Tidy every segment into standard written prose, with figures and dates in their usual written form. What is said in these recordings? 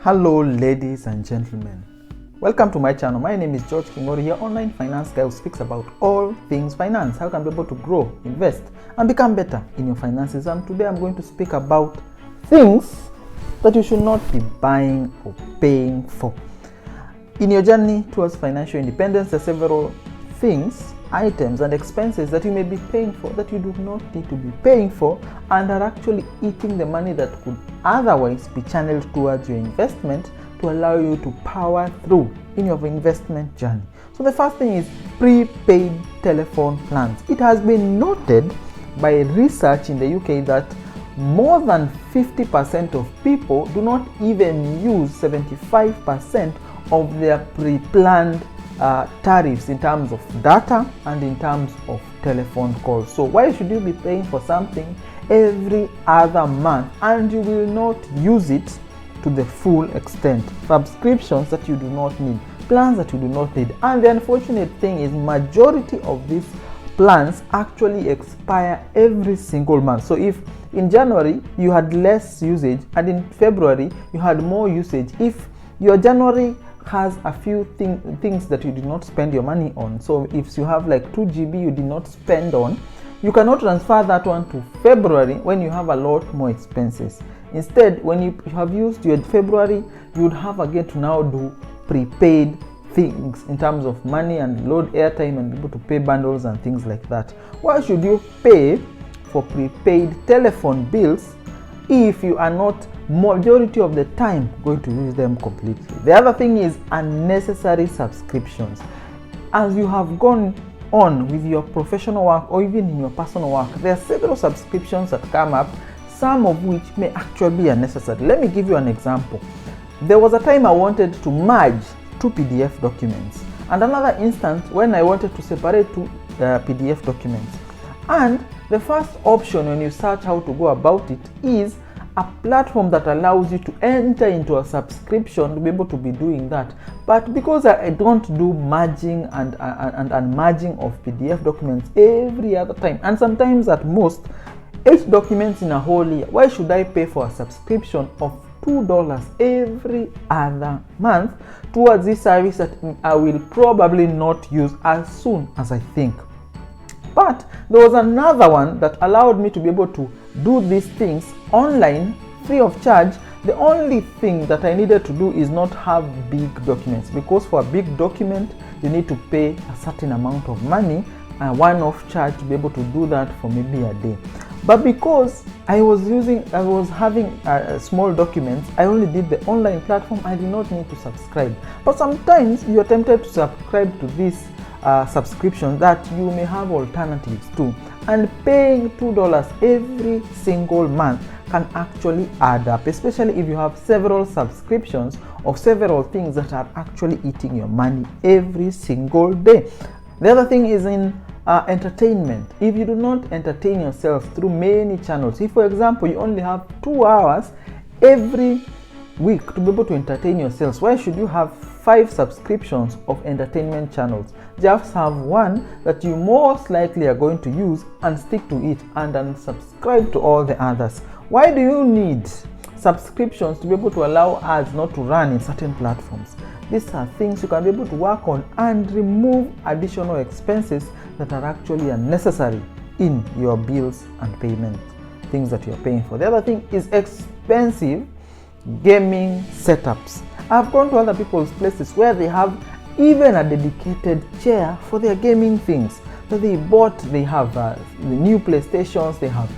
Hello ladies and gentlemen, welcome to my channel. My name is George Kingori, here online finance guy who speaks about all things finance, how you can be able to grow, invest and become better in your finances. And today I'm going to speak about things that you should not be buying or paying for. In your journey towards financial independence, there are several things, items and expenses that you may be paying for that you do not need to be paying for and are actually eating the money that could otherwise be channeled towards your investment to allow you to power through in your investment journey. So the first thing is prepaid telephone plans. It has been noted by research in the UK that more than 50% of people do not even use 75% of their pre-planned tariffs in terms of data and in terms of telephone calls. So why should you be paying for something every other month and you will not use it to the full extent? Subscriptions that you do not need, plans that you do not need. And the unfortunate thing is majority of these plans actually expire every single month. So if in January you had less usage and in February you had more usage, if your January has a few things that you did not spend your money on, so if you have like 2 GB you did not spend on, you cannot transfer that one to February when you have a lot more expenses. Instead, when you have used your February, you would have again to now do prepaid things in terms of money and load airtime and be able to pay bundles and things like that. Why should you pay for prepaid telephone bills if you are not majority of the time going to use them completely? The other thing is unnecessary subscriptions. As you have gone on with your professional work or even in your personal work, there are several subscriptions that come up, some of which may actually be unnecessary. Let me give you an example. There was a time I wanted to merge two PDF documents and another instance when I wanted to separate two PDF documents. And the first option when you search how to go about it is a platform that allows you to enter into a subscription to be able to be doing that. But because I don't do merging and unmerging of PDF documents every other time, and sometimes at most 8 documents in a whole year, why should I pay for a subscription of $2 every other month towards this service that I will probably not use as soon as I think? But there was another one that allowed me to be able to do these things online free of charge. The only thing that I needed to do is not have big documents, because for a big document you need to pay a certain amount of money, a one-off charge to be able to do that for maybe a day. But because I was having small documents, I only did the online platform. I did not need to subscribe. But sometimes you are tempted to subscribe to this subscription that you may have alternatives to, and paying $2 every single month can actually add up, especially if you have several subscriptions of several things that are actually eating your money every single day. The other thing is in entertainment. If you do not entertain yourself through many channels, if for example you only have 2 hours every week to be able to entertain yourselves, why should you have 5 subscriptions of entertainment channels? Just have one that you most likely are going to use and stick to it, and unsubscribe to all the others. Why do you need subscriptions to be able to allow ads not to run in certain platforms? These are things you can be able to work on and remove additional expenses that are actually unnecessary in your bills and payment, things that you're paying for. The other thing is expensive gaming setups. I've gone to other people's places where they have even a dedicated chair for their gaming things that they bought. They have the new PlayStations, they have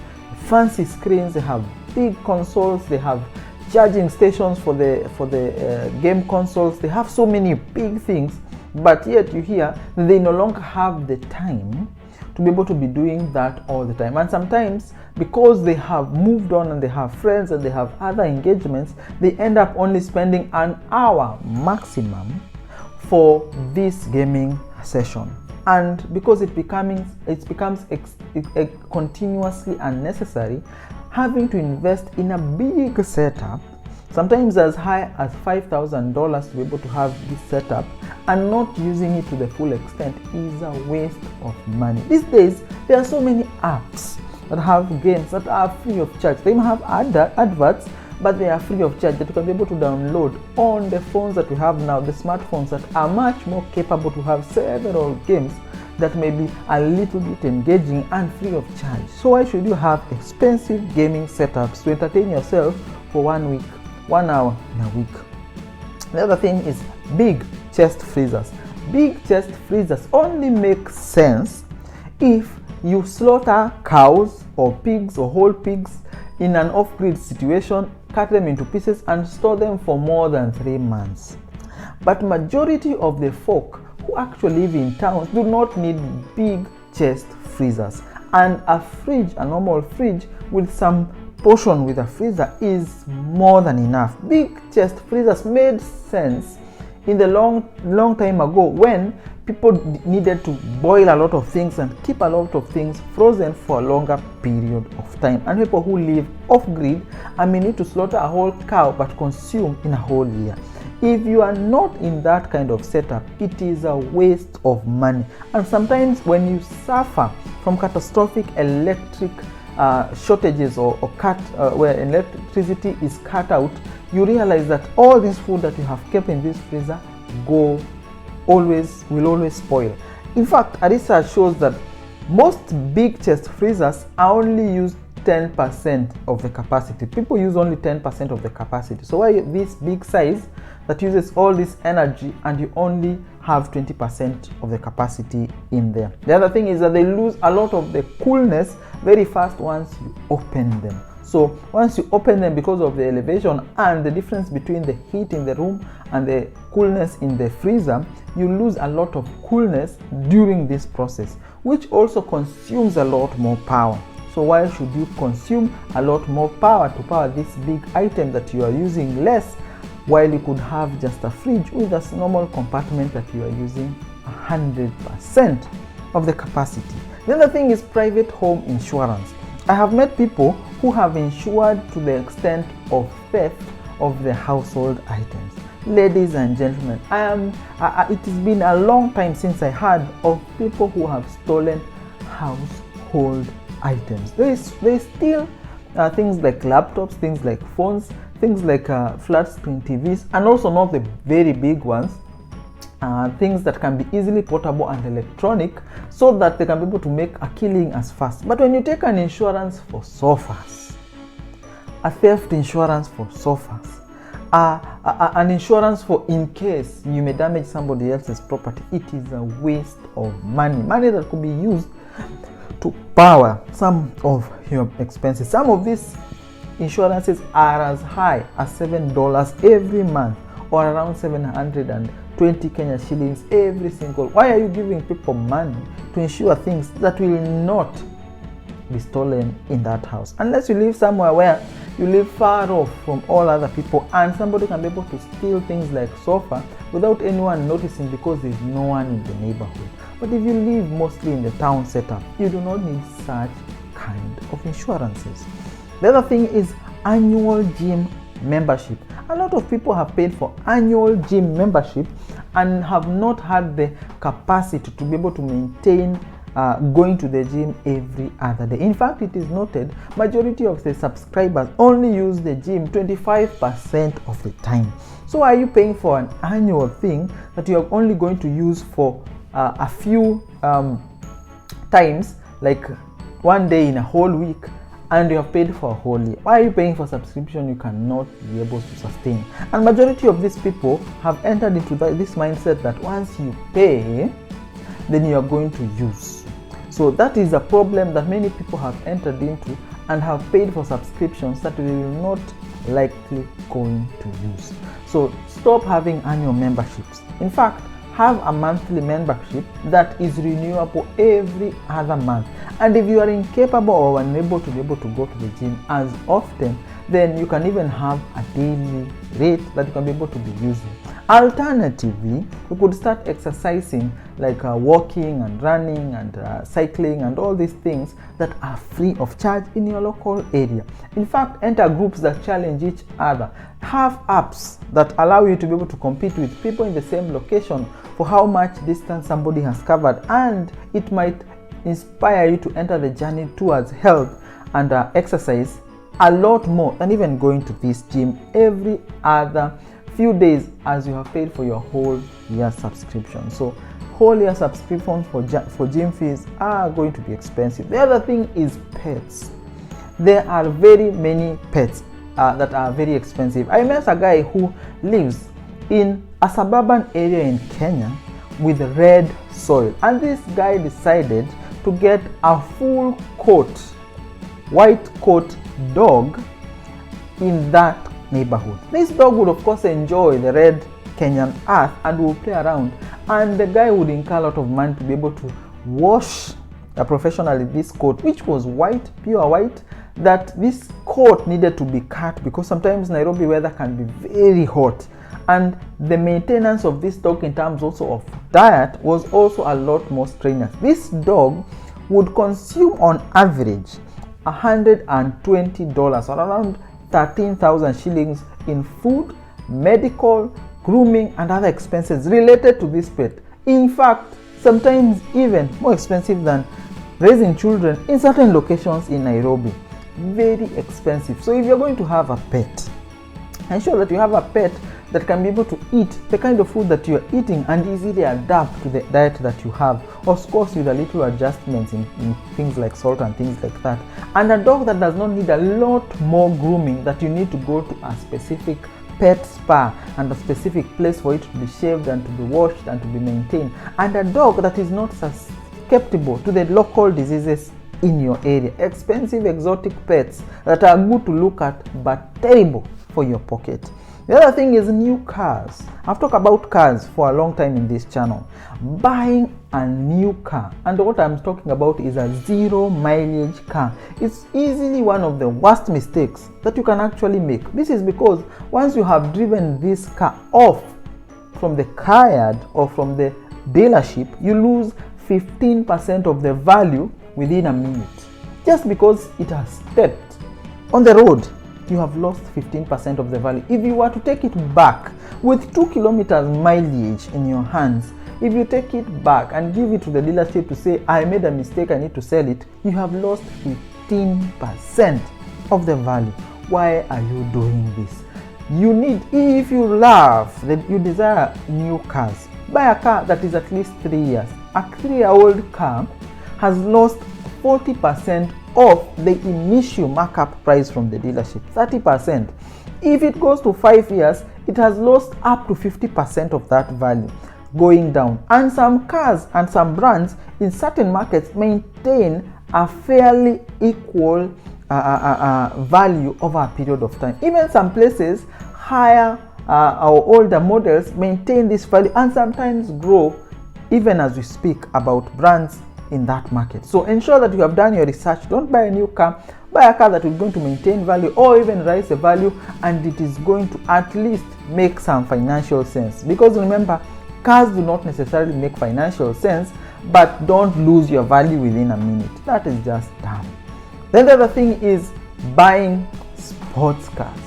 fancy screens, they have big consoles, they have charging stations for the game consoles. They have so many big things, but yet you hear they no longer have the time to be able to be doing that all the time. And sometimes because they have moved on and they have friends and they have other engagements, they end up only spending an hour maximum for this gaming session. And because it becomes continuously unnecessary, having to invest in a big setup, sometimes as high as $5,000 to be able to have this setup, and not using it to the full extent is a waste of money. These days there are so many apps that have games that are free of charge. They may have adverts, but they are free of charge that you can be able to download on the phones that we have now, the smartphones that are much more capable to have several games that may be a little bit engaging and free of charge. So why should you have expensive gaming setups to entertain yourself for 1 week, 1 hour in a week? The other thing is big chest freezers. Big chest freezers only make sense if you slaughter cows or pigs or whole pigs in an off-grid situation, cut them into pieces and store them for more than 3 months. But majority of the folk who actually live in towns do not need big chest freezers, and a fridge, a normal fridge with some portion with a freezer, is more than enough. Big chest freezers made sense in the long time ago when people needed to boil a lot of things and keep a lot of things frozen for a longer period of time, and people who live off grid and may need to slaughter a whole cow but consume in a whole year. If you are not in that kind of setup, it is a waste of money. And sometimes when you suffer from catastrophic electric shortages or where electricity is cut out, you realize that all this food that you have kept in this freezer will always spoil. In fact, a research shows that most big chest freezers are only used 10% of the capacity. People use only 10% of the capacity. So why this big size that uses all this energy and you only have 20% of the capacity in there? The other thing is that they lose a lot of the coolness very fast once you open them. So once you open them, because of the elevation and the difference between the heat in the room and the coolness in the freezer, you lose a lot of coolness during this process, which also consumes a lot more power. So why should you consume a lot more power to power this big item that you are using less, while you could have just a fridge with a normal compartment that you are using 100% of the capacity? The other thing is private home insurance. I have met people who have insured to the extent of theft of their household items. Ladies and gentlemen, it has been a long time since I heard of people who have stolen household items. They steal things like laptops, things like phones, things like flat screen TVs, and also not the very big ones, things that can be easily portable and electronic, so that they can be able to make a killing as fast. But when you take an insurance for sofas, a theft insurance for sofas, an insurance for in case you may damage somebody else's property, it is a waste of money that could be used to power some of your expenses. Some of these insurances are as high as $7 every month, or around 720 Kenya shillings every single. Why are you giving people money to insure things that will not be stolen in that house? Unless you live somewhere where you live far off from all other people, and somebody can be able to steal things like sofa without anyone noticing because there's no one in the neighborhood. But if you live mostly in the town setup, you do not need such kind of insurances. The other thing is annual gym membership. A lot of people have paid for annual gym membership and have not had the capacity to be able to maintain going to the gym every other day. In fact, it is noted majority of the subscribers only use the gym 25% of the time. So why are you paying for an annual thing that you are only going to use for a few times, like one day in a whole week, and you have paid for a whole year? Why are you paying for subscription you cannot be able to sustain? And majority of these people have entered into this mindset that once you pay, then you are going to use. So that is a problem that many people have entered into and have paid for subscriptions that they will not likely going to use. So stop having annual memberships. In fact, have a monthly membership that is renewable every other month. And if you are incapable or unable to be able to go to the gym as often, then you can even have a daily rate that you can be able to be using. Alternatively, you could start exercising, like walking and running and cycling and all these things that are free of charge in your local area. In fact, enter groups that challenge each other. Have apps that allow you to be able to compete with people in the same location for how much distance somebody has covered, and it might inspire you to enter the journey towards health and exercise a lot more than even going to this gym every other few days, as you have paid for your whole year subscription. So whole year subscriptions for gym fees are going to be expensive. The other thing is pets. There are very many pets that are very expensive. I met a guy who lives in a suburban area in Kenya with red soil, and this guy decided to get a full coat, white coat dog in that neighborhood. This dog would of course enjoy the red Kenyan earth and will play around, and the guy would incur a lot of money to be able to wash professionally this coat, which was white, pure white, that this coat needed to be cut because sometimes Nairobi weather can be very hot, and the maintenance of this dog in terms also of diet was also a lot more strenuous. This dog would consume on average $120 or around 13,000 shillings in food, medical, grooming and other expenses related to this pet. In fact, sometimes even more expensive than raising children in certain locations in Nairobi. Very expensive. So if you're going to have a pet, ensure that you have a pet that can be able to eat the kind of food that you're eating and easily adapt to the diet that you have, of course with a little adjustments in things like salt and things like that. And a dog that does not need a lot more grooming, that you need to go to a specific pet spa and a specific place for it to be shaved and to be washed and to be maintained. And a dog that is not susceptible to the local diseases in your area. Expensive exotic pets that are good to look at but terrible for your pocket. The other thing is new cars. I've talked about cars for a long time in this channel. Buying a new car, and what I'm talking about is a 0 mileage car. It's easily one of the worst mistakes that you can actually make. This is because once you have driven this car off from the car yard or from the dealership, you lose 15% of the value within a minute. Just because it has stepped on the road, you have lost 15% of the value. If you were to take it back with 2 kilometers mileage in your hands, if you take it back and give it to the dealership to say, I made a mistake, I need to sell it, you have lost 15% of the value. Why are you doing this? You need, if you love, that you desire new cars, buy a car that is at least 3 years. A 3-year-old car has lost 40% of the initial markup price from the dealership, 30%. If it goes to 5 years, it has lost up to 50% of that value going down. And some cars and some brands in certain markets maintain a fairly equal value over a period of time. Even some places, higher or older models maintain this value and sometimes grow even as we speak about brands in that market. So ensure that you have done your research. Don't buy a new car. Buy a car that is going to maintain value or even rise the value, and it is going to at least make some financial sense. Because remember, cars do not necessarily make financial sense, but don't lose your value within a minute. That is just dumb. Then the other thing is buying sports cars.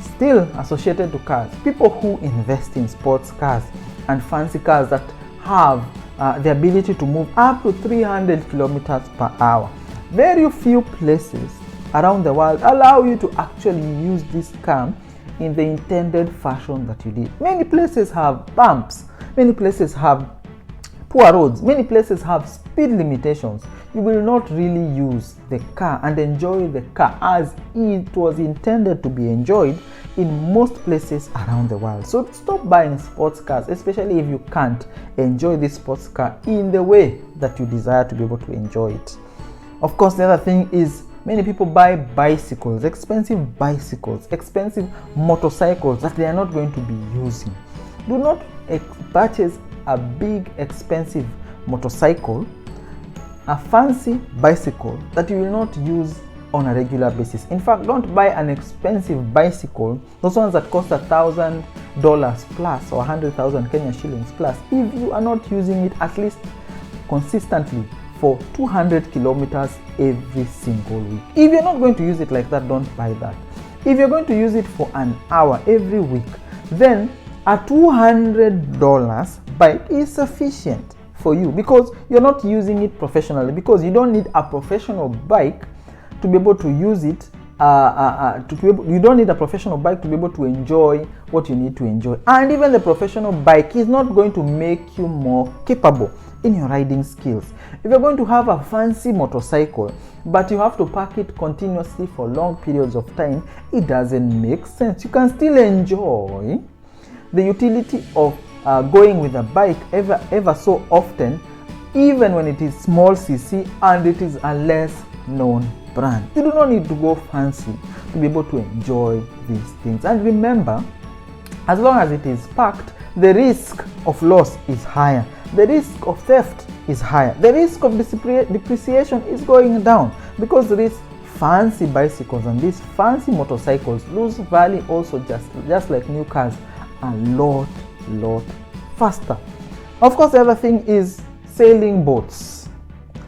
Still associated to cars, people who invest in sports cars and fancy cars that have the ability to move up to 300 kilometers per hour. Very few places around the world allow you to actually use this car in the intended fashion that you did. Many places have bumps, many places have poor roads, many places have speed limitations. You will not really use the car and enjoy the car as it was intended to be enjoyed in most places around the world. So stop buying sports cars, especially if you can't enjoy this sports car in the way that you desire to be able to enjoy it. Of course, the other thing is many people buy bicycles, expensive motorcycles that they are not going to be using. Do not purchase a big expensive motorcycle, a fancy bicycle that you will not use on a regular basis. In fact, don't buy an expensive bicycle, those ones that cost $1,000 plus or 100,000 Kenya shillings plus, if you are not using it at least consistently for 200 kilometers every single week. If you're not going to use it like that, don't buy that. If you're going to use it for an hour every week, then a $200 bike is sufficient for you, because you're not using it professionally, because you don't need a professional bike to be able to use it you don't need a professional bike to be able to enjoy what you need to enjoy. And even the professional bike is not going to make you more capable in your riding skills. If you're going to have a fancy motorcycle but you have to park it continuously for long periods of time, it doesn't make sense. You can still enjoy the utility of going with a bike ever so often, even when it is small cc and it is a less known brand. You do not need to go fancy to be able to enjoy these things. And remember, as long as it is parked, the risk of loss is higher, the risk of theft is higher, the risk of depreciation is going down, because these fancy bicycles and these fancy motorcycles lose value also just like new cars a lot faster. Of course, the other thing is sailing boats,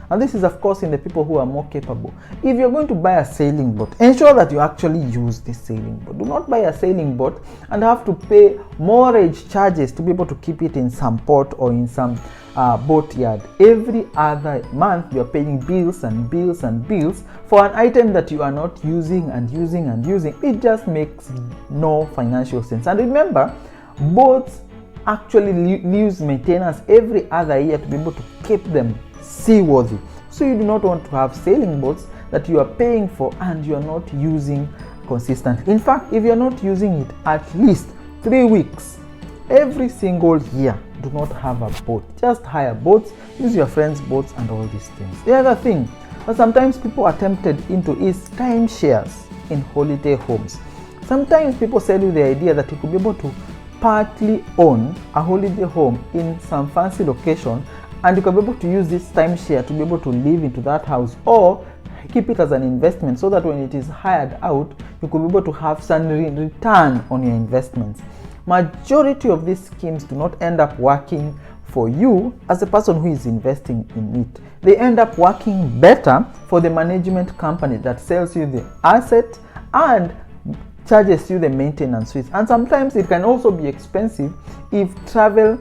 and this is of course in the people who are more capable. If you're going to buy a sailing boat, ensure that you actually use this sailing boat. Do not buy a sailing boat and have to pay mortgage charges to be able to keep it in some port or in some boat yard. Every other month you're paying bills and bills and bills for an item that you are not using and using and using. It just makes no financial sense. And remember, boats actually lose maintenance every other year to be able to keep them seaworthy. So you do not want to have sailing boats that you are paying for and you are not using consistently. In fact, if you are not using it at least 3 weeks every single year, do not have a boat. Just hire boats, use your friends' boats and all these things. The other thing that sometimes people are tempted into is timeshares in holiday homes. Sometimes people sell you the idea that you could be able to partly own a holiday home in some fancy location, and you can be able to use this timeshare to be able to live into that house, or keep it as an investment so that when it is hired out, you could be able to have some return on your investments. Majority of these schemes do not end up working for you as a person who is investing in it. They end up working better for the management company that sells you the asset and charges you the maintenance fees. And sometimes it can also be expensive if travel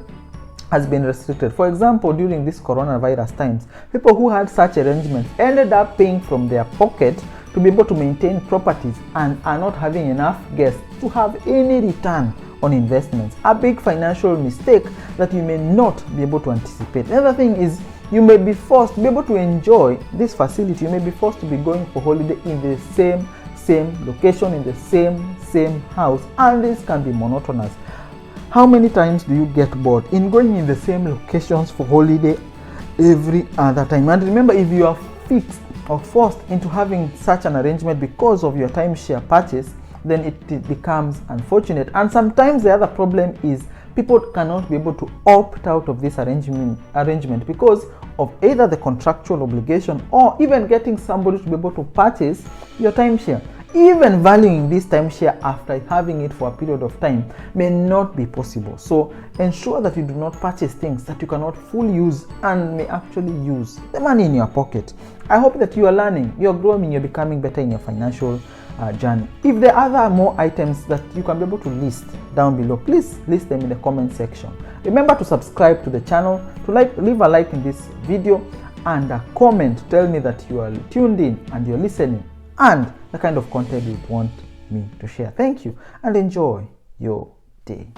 has been restricted. For example, during this coronavirus times, people who had such arrangements ended up paying from their pocket to be able to maintain properties and are not having enough guests to have any return on investments. A big financial mistake that you may not be able to anticipate. The other thing is, you may be forced to be able to enjoy this facility. You may be forced to be going for holiday in the same location, in the same house, and this can be monotonous. How many times do you get bored in going in the same locations for holiday every other time? And remember, if you are fixed or forced into having such an arrangement because of your timeshare purchase, then it becomes unfortunate. And sometimes the other problem is people cannot be able to opt out of this arrangement because of either the contractual obligation or even getting somebody to be able to purchase your timeshare. Even valuing this timeshare after having it for a period of time may not be possible. So ensure that you do not purchase things that you cannot fully use and may actually use the money in your pocket. I hope that you are learning, you're growing, you're becoming better in your financial journey. If there are other more items that you can be able to list down below, please list them in the comment section. Remember to subscribe to the channel, to leave a like in this video, and a comment to tell me that you are tuned in and you're listening and the kind of content you want me to share. Thank you and enjoy your day.